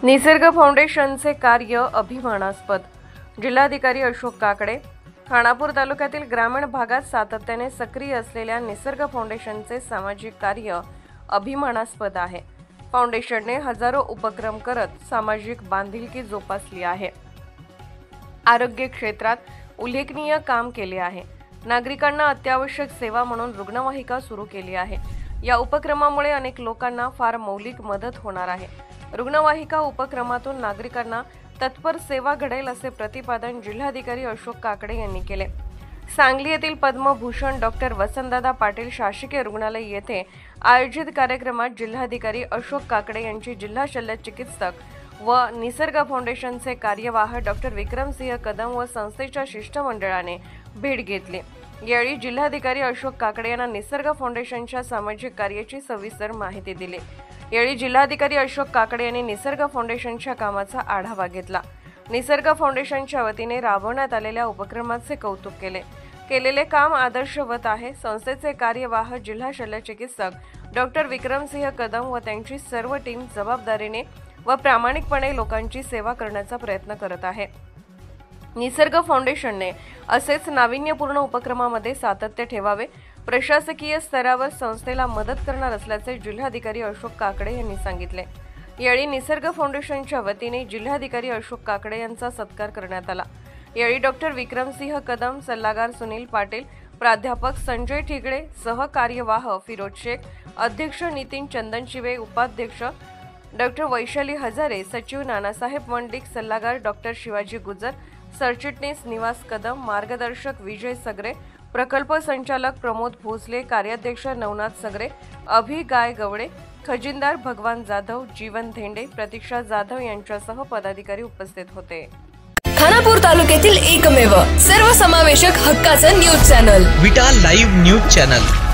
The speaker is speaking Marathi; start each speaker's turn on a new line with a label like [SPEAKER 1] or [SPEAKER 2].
[SPEAKER 1] निसर्ग फाउंडेशनचे कार्य अभिमानास्पद। जिल्हाधिकारी अशोक काकडे। खानापूर तालुक्यातील ग्रामीण भागात सातत्याने सक्रिय असलेल्या निसर्ग फाउंडेशनचे सामाजिक कार्य अभिमानास्पद आहे। फाउंडेशनने हजारो उपक्रम करत सामाजिक बांधिलकी जोपासली आहे। आरोग्य क्षेत्रात उल्लेखनीय काम केले आहे। नागरिकांना अत्यावश्यक सेवा म्हणून रुग्णवाहिका सुरू केली आहे। या उपक्रमामुळे अनेक लोकांना फार मौलिक मदत होणार आहे। रुग्णवाहिका उपक्रमातून नागरिकांना तत्पर सेवा घडेल असे प्रतिपादन जिल्हाधिकारी अशोक काकडे यांनी केले। सांगली येथील पद्मभूषण डॉक्टर वसंतदादा पाटील शासकीय रुग्णालय येथे आयोजित कार्यक्रमात जिल्हाधिकारी अशोक काकडे यांची जिल्हा शल्यचिकित्सक व निसर्ग फाउंडेशनचे कार्यवाह डॉक्टर विक्रमसिंह कदम व संस्थेच्या शिष्टमंडळाने भेट घेतली। यावेळी जिल्हाधिकारी अशोक काकडे यांना निसर्ग फाउंडेशनच्या सामाजिक कार्याची सविस्तर माहिती दिली। यावेळी जिल्हाधिकारी अशोक काकडे यांनी निसर्ग फाउंडेशनच्या कामाचा आढावा घेतला। निसर्ग फाउंडेशनच्या वतीने राबवण्यात आलेल्या उपक्रमाचे कौतुक केले। केलेले काम आदर्शवत आहे। संस्थेचे कार्यवाह जिल्हा शल्यचिकित्सक डॉक्टर विक्रमसिंह कदम व त्यांची सर्व टीम जबाबदारीने व प्रामाणिकपणे लोकांची सेवा करण्याचा प्रयत्न करत आहे। निसर्ग फाउंडेशनने असेच नाविन्यपूर्ण उपक्रमामध्ये सातत्य ठेवावे। प्रशासकीय स्तरावर संस्थेला मदत करणार असल्याचे जिल्हाधिकारी अशोक काकडे यांनी सांगितले। यावेळी निसर्ग फाउंडेशनच्या वतीने जिल्हाधिकारी अशोक काकडे यांचा सत्कार करण्यात आला। यावेळी डॉक्टर विक्रमसिंह कदम, सल्लागार सुनील पाटील, प्राध्यापक संजय ठिगळे, सहकार्यवाह फिरोज शेख, अध्यक्ष नितीन चंदनशिवे, उपाध्यक्ष डॉक्टर वैशाली हजारे, सचिव नानासाहेब मंडिक, सल्लागार डॉक्टर शिवाजी गुजर, सरचिटणीस निवास कदम, मार्गदर्शक विजय सगरे, प्रकल्प संचालक प्रमोद भोसले, कार्याध्यक्ष नवनाथ सगरे, अभि गाय गवडे, खजिनदार भगवान जाधव, जीवन धेंडे, प्रतीक्षा जाधव यांच्यासह पदाधिकारी उपस्थित होते।
[SPEAKER 2] खानापूर तालुक्यातील एकमेव सर्वसमावेशक हक्काचं न्यूज चॅनल
[SPEAKER 3] विटा लाईव्ह न्यूज चॅनल।